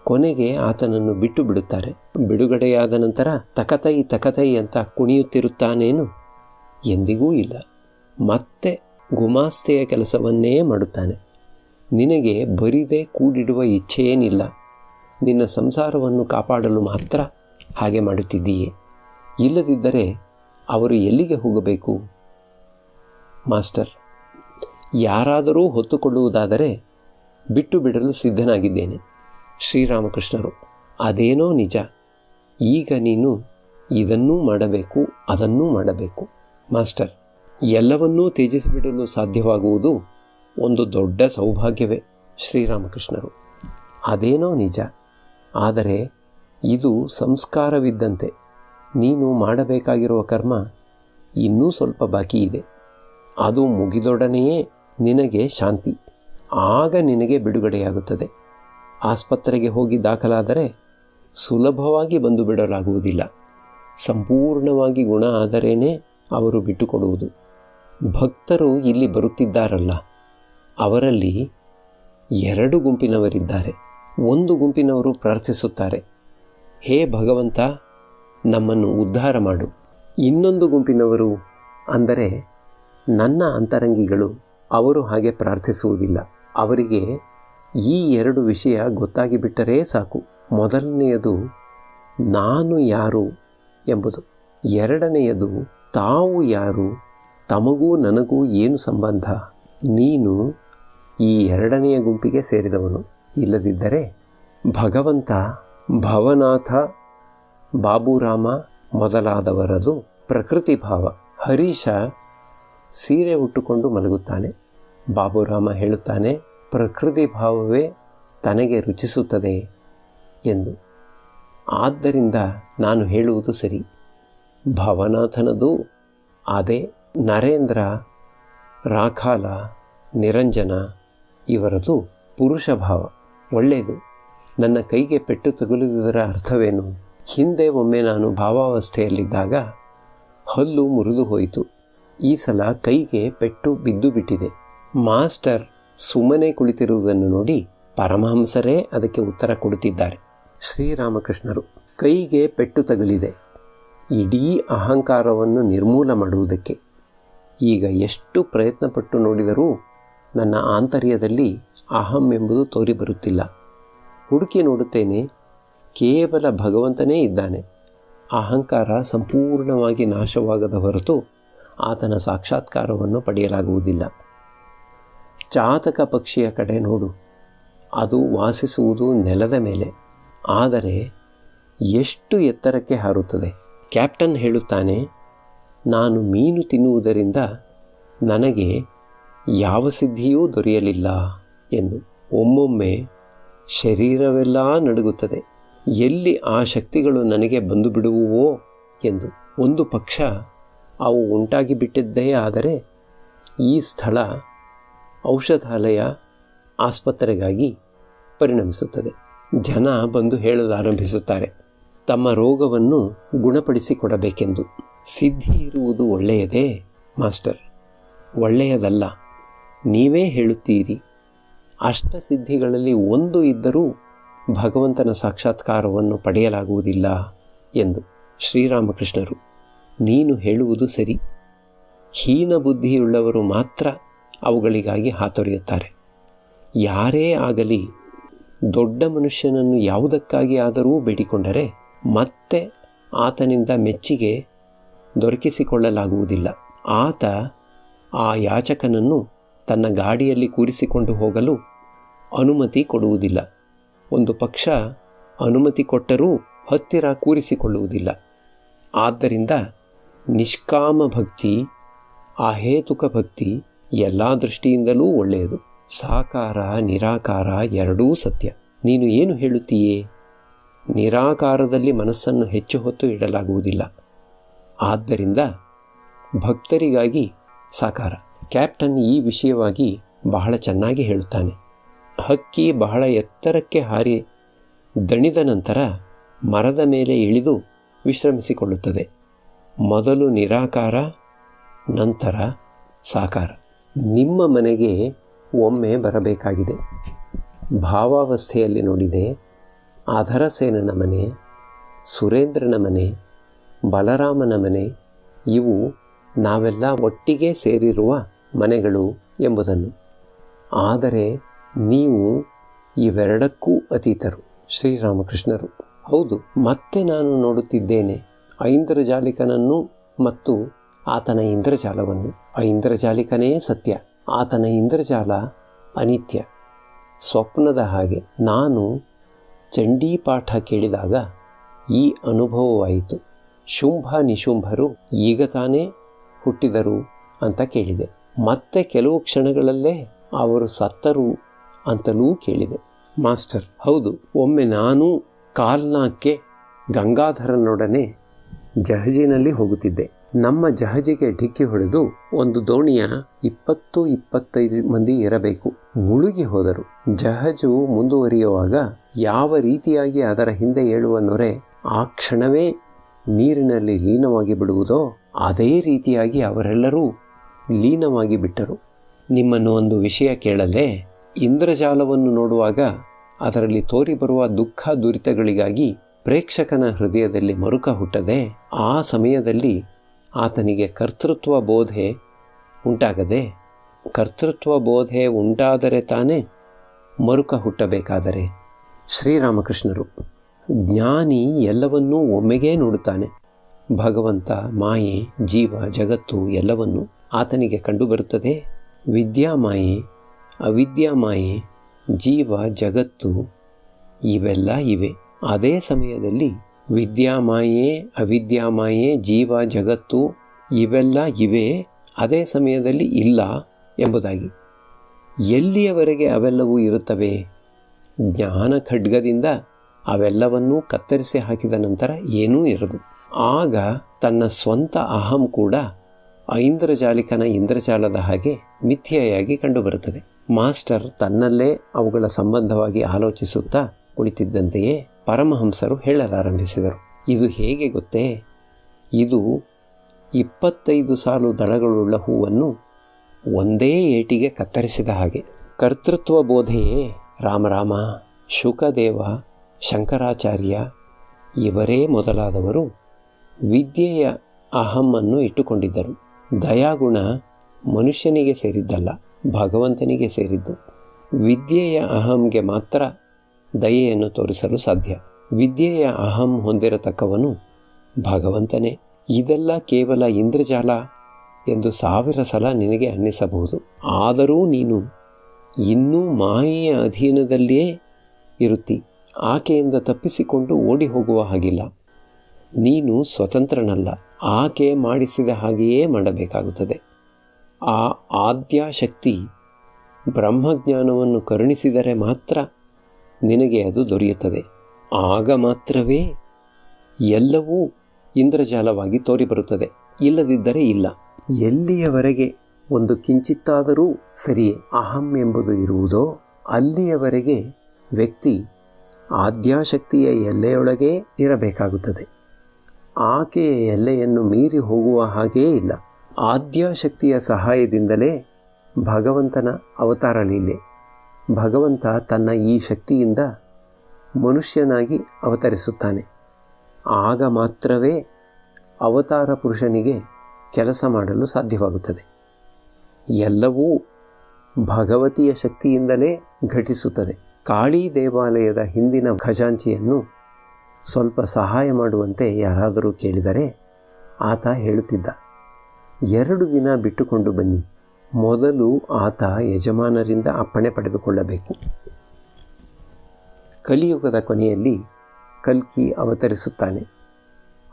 ಕೊನೆಗೆ ಆತನನ್ನು ಬಿಟ್ಟು ಬಿಡುತ್ತಾರೆ. ಬಿಡುಗಡೆಯಾದ ನಂತರ ತಕತೈ ಅಂತ ಕುಣಿಯುತ್ತಿರುತ್ತಾನೇನು? ಎಂದಿಗೂ ಇಲ್ಲ. ಮತ್ತೆ ಗುಮಾಸ್ತೆಯ ಕೆಲಸವನ್ನೇ ಮಾಡುತ್ತಾನೆ. ನಿನಗೆ ಬರಿದೆ ಕೂಡಿಡುವ ಇಚ್ಛೆಯೇನಿಲ್ಲ. ನಿನ್ನ ಸಂಸಾರವನ್ನು ಕಾಪಾಡಲು ಮಾತ್ರ ಹಾಗೆ ಮಾಡುತ್ತಿದ್ದೀಯೇ. ಇಲ್ಲದಿದ್ದರೆ ಅವರು ಎಲ್ಲಿಗೆ ಹೋಗಬೇಕು? ಮಾಸ್ಟರ್, ಯಾರಾದರೂ ಹೊತ್ತುಕೊಳ್ಳುವುದಾದರೆ ಬಿಟ್ಟು ಬಿಡಲು ಸಿದ್ಧನಾಗಿದ್ದೇನೆ. ಶ್ರೀರಾಮಕೃಷ್ಣರು: ಅದೇನೋ ನಿಜ. ಈಗ ನೀನು ಇದನ್ನೂ ಮಾಡಬೇಕು, ಅದನ್ನೂ ಮಾಡಬೇಕು. ಮಾಸ್ಟರ್: ಎಲ್ಲವನ್ನೂ ತ್ಯಜಿಸಿಬಿಡಲು ಸಾಧ್ಯವಾಗುವುದು ಒಂದು ದೊಡ್ಡ ಸೌಭಾಗ್ಯವೇ. ಶ್ರೀರಾಮಕೃಷ್ಣರು: ಅದೇನೋ ನಿಜ. ಆದರೆ ಇದು ಸಂಸ್ಕಾರವಿದ್ದಂತೆ. ನೀನು ಮಾಡಬೇಕಾಗಿರುವ ಕರ್ಮ ಇನ್ನೂ ಸ್ವಲ್ಪ ಬಾಕಿ ಇದೆ. ಅದು ಮುಗಿದೊಡನೆಯೇ ನಿನಗೆ ಶಾಂತಿ. ಆಗ ನಿನಗೆ ಬಿಡುಗಡೆಯಾಗುತ್ತದೆ. ಆಸ್ಪತ್ರೆಗೆ ಹೋಗಿ ದಾಖಲಾದರೆ ಸುಲಭವಾಗಿ ಬಂದು ಬಿಡಲಾಗುವುದಿಲ್ಲ. ಸಂಪೂರ್ಣವಾಗಿ ಗುಣ ಆದರೇನೇ ಅವರು ಬಿಟ್ಟುಕೊಡುವುದು. ಭಕ್ತರು ಇಲ್ಲಿ ಬರುತ್ತಿದ್ದಾರಲ್ಲ, ಅವರಲ್ಲಿ 2 ಗುಂಪಿನವರಿದ್ದಾರೆ. ಒಂದು ಗುಂಪಿನವರು ಪ್ರಾರ್ಥಿಸುತ್ತಾರೆ, ಹೇ ಭಗವಂತ, ನಮ್ಮನ್ನು ಉದ್ಧಾರ ಮಾಡು. ಇನ್ನೊಂದು ಗುಂಪಿನವರು, ಅಂದರೆ ನನ್ನ ಅಂತರಂಗಿಗಳು, ಅವರು ಹಾಗೆ ಪ್ರಾರ್ಥಿಸುವುದಿಲ್ಲ. ಅವರಿಗೆ ಈ 2 ವಿಷಯ ಗೊತ್ತಾಗಿಬಿಟ್ಟರೆ ಸಾಕು. ಮೊದಲನೆಯದು ನಾನು ಯಾರು ಎಂಬುದು. ಎರಡನೆಯದು ತಾವು ಯಾರು, ತಮಗೂ ನನಗೂ ಏನು ಸಂಬಂಧ. ನೀನು ಈ 2ನೆಯ ಗುಂಪಿಗೆ ಸೇರಿದವನು. ಇಲ್ಲದಿದ್ದರೆ ಭಗವಂತ, ಭವನಾಥ, ಬಾಬುರಾಮ ಮೊದಲಾದವರದು ಪ್ರಕೃತಿ ಭಾವ. ಹರೀಶ ಸೀರೆ ಉಟ್ಟುಕೊಂಡು ಮಲಗುತ್ತಾನೆ. ಬಾಬುರಾಮ ಹೇಳುತ್ತಾನೆ, ಪ್ರಕೃತಿ ಭಾವವೇ ತನಗೆ ರುಚಿಸುತ್ತದೆ ಎಂದು. ಆದ್ದರಿಂದ ನಾನು ಹೇಳುವುದು ಸರಿ. ಭವನಾಥನದು ಅದೇ. ನರೇಂದ್ರ, ರಾಖಾಲ, ನಿರಂಜನ ಇವರದು ಪುರುಷ ಭಾವ. ಒಳ್ಳೆಯದು. ನನ್ನ ಕೈಗೆ ಪೆಟ್ಟು ತಗುಲಿದುದರ ಅರ್ಥವೇನು? ಹಿಂದೆ ಒಮ್ಮೆ ನಾನು ಭಾವಾವಸ್ಥೆಯಲ್ಲಿದ್ದಾಗ ಹಲ್ಲು ಮುರಿದು ಹೋಯಿತು. ಈ ಸಲ ಕೈಗೆ ಪೆಟ್ಟು ಬಿದ್ದು ಬಿಟ್ಟಿದೆ. ಮಾಸ್ಟರ್ ಸುಮ್ಮನೆ ಕುಳಿತಿರುವುದನ್ನು ನೋಡಿ ಪರಮಹಂಸರೇ ಅದಕ್ಕೆ ಉತ್ತರ ಕೊಡುತ್ತಿದ್ದಾರೆ. ಶ್ರೀರಾಮಕೃಷ್ಣರು: ಕೈಗೆ ಪೆಟ್ಟು ತಗುಲಿದೆ ಇಡೀ ಅಹಂಕಾರವನ್ನು ನಿರ್ಮೂಲ ಮಾಡುವುದಕ್ಕೆ. ಈಗ ಎಷ್ಟು ಪ್ರಯತ್ನಪಟ್ಟು ನೋಡಿದರೂ ನನ್ನ ಆಂತರ್ಯದಲ್ಲಿ ಅಹಂ ಎಂಬುದು ತೋರಿಬರುತ್ತಿಲ್ಲ. ಹುಡುಕಿ ನೋಡುತ್ತೇನೆ, ಕೇವಲ ಭಗವಂತನೇ ಇದ್ದಾನೆ. ಅಹಂಕಾರ ಸಂಪೂರ್ಣವಾಗಿ ನಾಶವಾಗದ ಹೊರತು ಆತನ ಸಾಕ್ಷಾತ್ಕಾರವನ್ನು ಪಡೆಯಲಾಗುವುದಿಲ್ಲ. ಚಾತಕ ಪಕ್ಷಿಯ ಕಡೆ ನೋಡು. ಅದು ವಾಸಿಸುವುದು ನೆಲದ ಮೇಲೆ, ಆದರೆ ಎಷ್ಟು ಎತ್ತರಕ್ಕೆ ಹಾರುತ್ತದೆ. ಕ್ಯಾಪ್ಟನ್ ಹೇಳುತ್ತಾನೆ, ನಾನು ಮೀನು ತಿನ್ನುವುದರಿಂದ ನನಗೆ ಯಾವ ಸಿದ್ಧಿಯೂ ದೊರೆಯಲಿಲ್ಲ ಎಂದು. ಒಮ್ಮೊಮ್ಮೆ ಶರೀರವೆಲ್ಲ ನಡುಗುತ್ತದೆ, ಎಲ್ಲಿ ಆ ಶಕ್ತಿಗಳು ನನಗೆ ಬಂದು ಬಿಡುವುವೋ ಎಂದು. ಒಂದು ಪಕ್ಷ ಅವು ಉಂಟಾಗಿಬಿಟ್ಟಿದ್ದೇ ಆದರೆ ಈ ಸ್ಥಳ ಔಷಧಾಲಯ, ಆಸ್ಪತ್ರೆಗಾಗಿ ಪರಿಣಮಿಸುತ್ತದೆ. ಜನ ಬಂದು ಹೇಳಲಾರಂಭಿಸುತ್ತಾರೆ, ತಮ್ಮ ರೋಗವನ್ನು ಗುಣಪಡಿಸಿಕೊಡಬೇಕೆಂದು. ಸಿದ್ಧಿ ಇರುವುದು ಒಳ್ಳೆಯದೇ ಮಾಸ್ಟರ್? ಒಳ್ಳೆಯದಲ್ಲ. ನೀವೇ ಹೇಳುತ್ತೀರಿ. ಅಷ್ಟಸಿದ್ಧಿಗಳಲ್ಲಿ ಒಂದು ಇದ್ದರೂ ಭಗವಂತನ ಸಾಕ್ಷಾತ್ಕಾರವನ್ನು ಪಡೆಯಲಾಗುವುದಿಲ್ಲ ಎಂದು. ಶ್ರೀರಾಮಕೃಷ್ಣರು: ನೀನು ಹೇಳುವುದು ಸರಿ. ಹೀನ ಬುದ್ಧಿಯುಳ್ಳವರು ಮಾತ್ರ ಅವುಗಳಿಗಾಗಿ ಹಾತೊರೆಯುತ್ತಾರೆ. ಯಾರೇ ಆಗಲಿ ದೊಡ್ಡ ಮನುಷ್ಯನನ್ನು ಯಾವುದಕ್ಕಾಗಿ ಆದರೂ ಬೇಡಿಕೊಂಡರೆ ಮತ್ತೆ ಆತನಿಂದ ಮೆಚ್ಚಿಗೆ ದೊರಕಿಸಿಕೊಳ್ಳಲಾಗುವುದಿಲ್ಲ. ಆತ ಆ ಯಾಚಕನನ್ನು ತನ್ನ ಗಾಡಿಯಲ್ಲಿ ಕೂರಿಸಿಕೊಂಡು ಹೋಗಲು ಅನುಮತಿ ಕೊಡುವುದಿಲ್ಲ. ಒಂದು ಪಕ್ಷ ಅನುಮತಿ ಕೊಟ್ಟರೂ ಹತ್ತಿರ ಕೂರಿಸಿಕೊಳ್ಳುವುದಿಲ್ಲ. ಆದ್ದರಿಂದ ನಿಷ್ಕಾಮ ಭಕ್ತಿ, ಅಹೇತುಕ ಭಕ್ತಿ ಎಲ್ಲ ದೃಷ್ಟಿಯಿಂದಲೂ ಒಳ್ಳೆಯದು. ಸಾಕಾರ ನಿರಾಕಾರ ಎರಡೂ ಸತ್ಯ. ನೀನು ಏನು ಹೇಳುತ್ತೀಯೇ? ನಿರಾಕಾರದಲ್ಲಿ ಮನಸ್ಸನ್ನು ಹೆಚ್ಚು ಹೊತ್ತು ಇಡಲಾಗುವುದಿಲ್ಲ. ಆದ್ದರಿಂದ ಭಕ್ತರಿಗಾಗಿ ಸಾಕಾರ. ಕ್ಯಾಪ್ಟನ್ ಈ ವಿಷಯವಾಗಿ ಬಹಳ ಚೆನ್ನಾಗಿ ಹೇಳುತ್ತಾನೆ. ಹಕ್ಕಿ ಬಹಳ ಎತ್ತರಕ್ಕೆ ಹಾರಿ ದಣಿದ ನಂತರ ಮರದ ಮೇಲೆ ಇಳಿದು ವಿಶ್ರಮಿಸಿಕೊಳ್ಳುತ್ತದೆ. ಮೊದಲು ನಿರಾಕಾರ, ನಂತರ ಸಾಕಾರ. ನಿಮ್ಮ ಮನೆಗೆ ಒಮ್ಮೆ ಬರಬೇಕಾಗಿದೆ. ಭಾವಾವಸ್ಥೆಯಲ್ಲಿ ನೋಡಿದೆ. ಅಧರಸೇನನ ಮನೆ, ಸುರೇಂದ್ರನ ಮನೆ, ಬಲರಾಮನ ಮನೆ, ಇವು ನಾವೆಲ್ಲ ಒಟ್ಟಿಗೆ ಸೇರಿರುವ ಮನೆಗಳು ಎಂಬುದನ್ನು. ಆದರೆ ನೀವು ಇವೆರಡಕ್ಕೂ ಅತೀತರು. ಶ್ರೀರಾಮಕೃಷ್ಣರು: ಹೌದು, ಮತ್ತೆ ನಾನು ನೋಡುತ್ತಿದ್ದೇನೆ ಐಂದ್ರಜಾಲಿಕನನ್ನು ಮತ್ತು ಆತನ ಇಂದ್ರಜಾಲವನ್ನು. ಐಂದ್ರಜಾಲಿಕನೇ ಸತ್ಯ, ಆತನ ಇಂದ್ರಜಾಲ ಅನಿತ್ಯ, ಸ್ವಪ್ನದ ಹಾಗೆ. ನಾನು ಚಂಡೀಪಾಠ ಕೇಳಿದಾಗ ಈ ಅನುಭವವಾಯಿತು. ಶುಂಭ ನಿಶುಂಭರು ಈಗ ತಾನೇ ಹುಟ್ಟಿದರು ಅಂತ ಕೇಳಿದೆ. ಮತ್ತೆ ಕೆಲವು ಕ್ಷಣಗಳಲ್ಲೇ ಅವರು ಸತ್ತರು ಅಂತಲೂ ಕೇಳಿದೆ. ಮಾಸ್ಟರ್: ಹೌದು, ಒಮ್ಮೆ ನಾನು ಕಾಲ್ನಾಕ್ಕೆ ಗಂಗಾಧರನೊಡನೆ ಜಹಜಿನಲ್ಲಿ ಹೋಗುತ್ತಿದ್ದೆ. ನಮ್ಮ ಜಹಜಿಗೆ ಡಿಕ್ಕಿ ಹೊಡೆದು ಒಂದು ದೋಣಿಯ 20-25 ಮಂದಿ ಇರಬೇಕು ಮುಳುಗಿ ಹೋದರು. ಜಹಜು ಮುಂದುವರಿಯುವಾಗ ಯಾವ ರೀತಿಯಾಗಿ ಅದರ ಹಿಂದೆ ಏಳುವ ನೊರೆ ಆ ಕ್ಷಣವೇ ನೀರಿನಲ್ಲಿ ಲೀನವಾಗಿ ಬಿಡುವುದೋ ಅದೇ ರೀತಿಯಾಗಿ ಅವರೆಲ್ಲರೂ ಲೀನವಾಗಿ ಬಿಟ್ಟರು. ನಿಮ್ಮನ್ನು ಒಂದು ವಿಷಯ ಕೇಳಲೇ? ಇಂದ್ರಜಾಲವನ್ನು ನೋಡುವಾಗ ಅದರಲ್ಲಿ ತೋರಿಬರುವ ದುಃಖ ದುರಿತಗಳಿಗಾಗಿ ಪ್ರೇಕ್ಷಕನ ಹೃದಯದಲ್ಲಿ ಮರುಕ ಹುಟ್ಟದೆ, ಆ ಸಮಯದಲ್ಲಿ ಆತನಿಗೆ ಕರ್ತೃತ್ವ ಬೋಧೆ ಉಂಟಾಗದೆ, ಕರ್ತೃತ್ವ ಬೋಧೆ ಉಂಟಾದರೆ ತಾನೇ ಮರುಕ ಹುಟ್ಟಬೇಕಾದರೆ. ಶ್ರೀರಾಮಕೃಷ್ಣರು: ಜ್ಞಾನಿ ಎಲ್ಲವನ್ನೂ ಒಮ್ಮೆಗೇ ನೋಡುತ್ತಾನೆ. ಭಗವಂತ, ಮಾಯೆ, ಜೀವ, ಜಗತ್ತು ಎಲ್ಲವನ್ನೂ ಆತನಿಗೆ ಕಂಡುಬರುತ್ತದೆ. ವಿದ್ಯಾಮಾಯೆ, ಅವಿದ್ಯಾಮಾಯೆ, ಜೀವ, ಜಗತ್ತು ಇವೆಲ್ಲ ಇವೆ. ಅದೇ ಸಮಯದಲ್ಲಿ ವಿದ್ಯಾಮಾಯೆ, ಅವಿದ್ಯಾಮಾಯೆ, ಜೀವ, ಜಗತ್ತು ಇವೆಲ್ಲ ಇವೆ, ಅದೇ ಸಮಯದಲ್ಲಿ ಇಲ್ಲ ಎಂಬುದಾಗಿ. ಎಲ್ಲಿಯವರೆಗೆ ಅವೆಲ್ಲವೂ ಇರುತ್ತವೆ? ಜ್ಞಾನ ಖಡ್ಗದಿಂದ ಅವೆಲ್ಲವನ್ನೂ ಕತ್ತರಿಸಿ ಹಾಕಿದ ನಂತರ ಏನೂ ಇರದು. ಆಗ ತನ್ನ ಸ್ವಂತ ಅಹಂ ಕೂಡ ಐಂದ್ರಜಾಲಿಕನ ಇಂದ್ರಜಾಲದ ಹಾಗೆ ಮಿಥ್ಯೆಯಾಗಿ ಕಂಡುಬರುತ್ತದೆ. ಮಾಸ್ಟರ್ ತನ್ನಲ್ಲೇ ಅವುಗಳ ಸಂಬಂಧವಾಗಿ ಆಲೋಚಿಸುತ್ತಾ ಕುಳಿತಿದ್ದಂತೆಯೇ ಪರಮಹಂಸರು ಹೇಳಲಾರಂಭಿಸಿದರು. ಇದು ಹೇಗೆ ಗೊತ್ತೇ? ಇದು 25 ಸಾಲು ದಳಗಳುಳ್ಳ ಹೂವನ್ನು ಒಂದೇ ಏಟಿಗೆ ಕತ್ತರಿಸಿದ ಹಾಗೆ. ಕರ್ತೃತ್ವ ಬೋಧೆಯೇ ರಾಮರಾಮ, ಶುಕದೇವ, ಶಂಕರಾಚಾರ್ಯ ಇವರೇ ಮೊದಲಾದವರು ವಿದ್ಯೆಯ ಅಹಮ್ಮನ್ನು ಇಟ್ಟುಕೊಂಡಿದ್ದರು. ದಯಾಗುಣ ಮನುಷ್ಯನಿಗೆ ಸೇರಿದ್ದಲ್ಲ, ಭಗವಂತನಿಗೆ ಸೇರಿದ್ದು. ವಿದ್ಯೆಯ ಅಹಂಗೆ ಮಾತ್ರ ದಯೆಯನ್ನು ತೋರಿಸಲು ಸಾಧ್ಯ. ವಿದ್ಯೆಯ ಅಹಂ ಹೊಂದಿರತಕ್ಕವನು ಭಗವಂತನೇ. ಇದೆಲ್ಲ ಕೇವಲ ಇಂದ್ರಜಾಲ ಎಂದು 1000 ಸಲ ನಿನಗೆ ಅನ್ನಿಸಬಹುದು. ಆದರೂ ನೀನು ಇನ್ನೂ ಮಾಯೆಯ ಅಧೀನದಲ್ಲಿಯೇ ಇರುತ್ತಿ. ಆಕೆಯಿಂದ ತಪ್ಪಿಸಿಕೊಂಡು ಓಡಿ ಹೋಗುವ ಹಾಗಿಲ್ಲ. ನೀನು ಸ್ವತಂತ್ರನಲ್ಲ. ಆಕೆ ಮಾಡಿಸಿದ ಹಾಗೆಯೇ ಮಾಡಬೇಕಾಗುತ್ತದೆ. ಆ ಆದ್ಯಾಶಕ್ತಿ ಬ್ರಹ್ಮಜ್ಞಾನವನ್ನು ಕರುಣಿಸಿದರೆ ಮಾತ್ರ ನಿನಗೆ ಅದು ದೊರೆಯುತ್ತದೆ. ಆಗ ಮಾತ್ರವೇ ಎಲ್ಲವೂ ಇಂದ್ರಜಾಲವಾಗಿ ತೋರಿಬರುತ್ತದೆ. ಇಲ್ಲದಿದ್ದರೆ ಇಲ್ಲ. ಎಲ್ಲಿಯವರೆಗೆ ಒಂದು ಕಿಂಚಿತ್ತಾದರೂ ಸರಿಯೇ ಅಹಂ ಎಂಬುದು ಇರುವುದೋ ಅಲ್ಲಿಯವರೆಗೆ ವ್ಯಕ್ತಿ ಆದ್ಯಾಶಕ್ತಿಯ ಎಲ್ಲೆಯೊಳಗೇ ಇರಬೇಕಾಗುತ್ತದೆ. ಆಕೆಯ ಎಲ್ಲೆಯನ್ನು ಮೀರಿ ಹೋಗುವ ಹಾಗೇ ಇಲ್ಲ. ಆದ್ಯಾಶಕ್ತಿಯ ಸಹಾಯದಿಂದಲೇ ಭಗವಂತನ ಅವತಾರ ಲೀಲೆ. ಭಗವಂತ ತನ್ನ ಈ ಶಕ್ತಿಯಿಂದ ಮನುಷ್ಯನಾಗಿ ಅವತರಿಸುತ್ತಾನೆ. ಆಗ ಮಾತ್ರವೇ ಅವತಾರ ಪುರುಷನಿಗೆ ಕೆಲಸ ಮಾಡಲು ಸಾಧ್ಯವಾಗುತ್ತದೆ. ಎಲ್ಲವೂ ಭಗವತಿಯ ಶಕ್ತಿಯಿಂದಲೇ ಘಟಿಸುತ್ತದೆ. ಕಾಳಿ ದೇವಾಲಯದ ಹಿಂದಿನ ಖಜಾಂಚಿಯನ್ನು ಸ್ವಲ್ಪ ಸಹಾಯ ಮಾಡುವಂತೆ ಯಾರಾದರೂ ಕೇಳಿದರೆ ಆತ ಹೇಳುತ್ತಿದ್ದ, 2 ದಿನ ಬಿಟ್ಟುಕೊಂಡು ಬನ್ನಿ. ಮೊದಲು ಆತ ಯಜಮಾನರಿಂದ ಅಪ್ಪಣೆ ಪಡೆದುಕೊಳ್ಳಬೇಕು. ಕಲಿಯುಗದ ಕೊನೆಯಲ್ಲಿ ಕಲ್ಕಿ ಅವತರಿಸುತ್ತಾನೆ.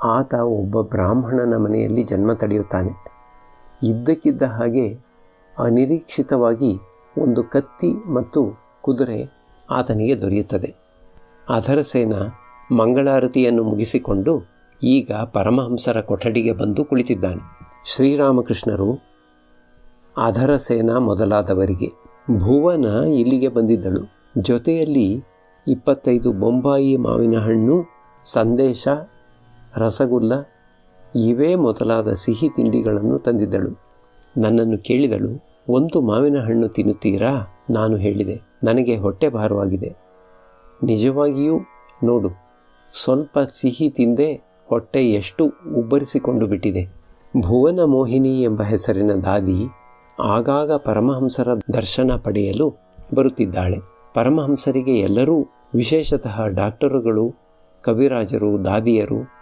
ಆತ ಒಬ್ಬ ಬ್ರಾಹ್ಮಣನ ಮನೆಯಲ್ಲಿ ಜನ್ಮ ತಳೆಯುತ್ತಾನೆ. ಇದ್ದಕ್ಕಿದ್ದ ಹಾಗೆ ಅನಿರೀಕ್ಷಿತವಾಗಿ ಒಂದು ಕತ್ತಿ ಮತ್ತು ಕುದುರೆ ಆತನಿಗೆ ದೊರೆಯುತ್ತದೆ. ಅಧರಸೇನ ಮಂಗಳಾರತಿಯನ್ನು ಮುಗಿಸಿಕೊಂಡು ಈಗ ಪರಮಹಂಸರ ಕೊಠಡಿಗೆ ಬಂದು ಕುಳಿತಿದ್ದಾನೆ. ಶ್ರೀರಾಮಕೃಷ್ಣರು ಅಧರಸೇನ ಮೊದಲಾದವರಿಗೆ, ಭುವನ ಇಲ್ಲಿಗೆ ಬಂದಿದ್ದಳು. ಜೊತೆಯಲ್ಲಿ 25 ಬೊಂಬಾಯಿ ಮಾವಿನ ಹಣ್ಣು, ಸಂದೇಶ, ರಸಗುಲ್ಲ ಇವೇ ಮೊದಲಾದ ಸಿಹಿ ತಿಂಡಿಗಳನ್ನು ತಂದಿದ್ದಳು. ನನ್ನನ್ನು ಕೇಳಿದಳು, ಒಂದು ಮಾವಿನ ಹಣ್ಣು ತಿನ್ನುತ್ತೀರಾ? ನಾನು ಹೇಳಿದೆ, ನನಗೆ ಹೊಟ್ಟೆ ಭಾರವಾಗಿದೆ. ನಿಜವಾಗಿಯೂ ನೋಡು, ಸ್ವಲ್ಪ ಸಿಹಿ ತಿಂದೆ ಹೊಟ್ಟೆ ಎಷ್ಟು ಉಬ್ಬರಿಸಿಕೊಂಡು ಬಿಟ್ಟಿದೆ. ಭುವನ ಮೋಹಿನಿ ಎಂಬ ಹೆಸರಿನ ದಾದಿ ಆಗಾಗ ಪರಮಹಂಸರ ದರ್ಶನ ಪಡೆಯಲು ಬರುತ್ತಿದ್ದಾಳೆ. ಪರಮಹಂಸರಿಗೆ ಎಲ್ಲರೂ, ವಿಶೇಷತಃ ಡಾಕ್ಟರುಗಳು, ಕವಿರಾಜರು, ದಾದಿಯರು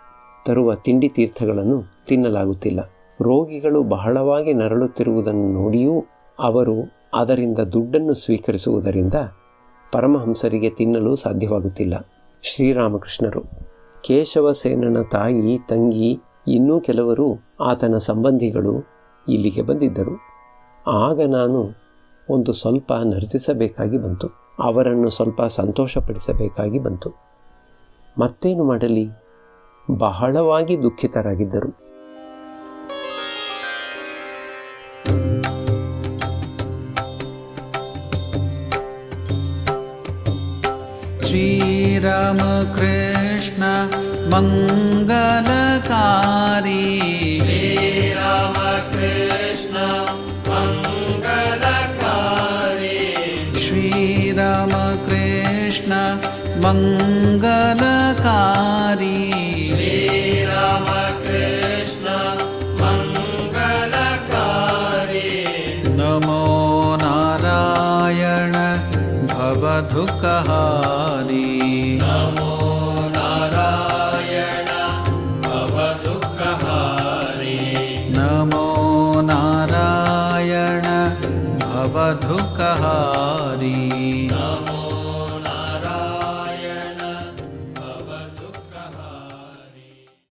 ತರುವ ತಿಂಡಿ ತೀರ್ಥಗಳನ್ನು ತಿನ್ನಲಾಗುತ್ತಿಲ್ಲ. ರೋಗಿಗಳು ಬಹಳವಾಗಿ ನರಳುತ್ತಿರುವುದನ್ನು ನೋಡಿಯೂ ಅವರು ಅದರಿಂದ ದುಡ್ಡನ್ನು ಸ್ವೀಕರಿಸುವುದರಿಂದ ಪರಮಹಂಸರಿಗೆ ತಿನ್ನಲು ಸಾಧ್ಯವಾಗುತ್ತಿಲ್ಲ. ಶ್ರೀರಾಮಕೃಷ್ಣರು, ಕೇಶವಸೇನನ ತಾಯಿ, ತಂಗಿ, ಇನ್ನೂ ಕೆಲವರು ಆತನ ಸಂಬಂಧಿಗಳು ಇಲ್ಲಿಗೆ ಬಂದಿದ್ದರು. ಆಗ ನಾನು ಒಂದು ಸ್ವಲ್ಪ ನರ್ತಿಸಬೇಕಾಗಿ ಬಂತು. ಅವರನ್ನು ಸ್ವಲ್ಪ ಸಂತೋಷಪಡಿಸಬೇಕಾಗಿ ಬಂತು. ಮತ್ತೇನು ಮಾಡಲಿ? ಬಹಳವಾಗಿ ದುಃಖಿತರಾಗಿದ್ದರು. ಶ್ರೀರಾಮ ಕೃಷ್ಣ ಮಂಗಲಕಾರಿ, ಶ್ರೀರಾಮ ಕೃಷ್ಣ ಮಂಗಲಕಾರಿ, ಶ್ರೀರಾಮ ಕೃಷ್ಣ ಮಂಗಲಕಾರಿ, ಶ್ರೀರಾಮ ಕೃಷ್ಣ ಮಂಗಲಕಾರಿ. ನಮೋ ನಾರಾಯಣ ಭವದುಃಖಹಾರಿ, ನಮೋ ನಾರಾಯಣ ಭವದುಃಖಹಾರಿ, ನಮೋ ನಾರಾಯಣ ಭವದುಃಖಹಾರಿ.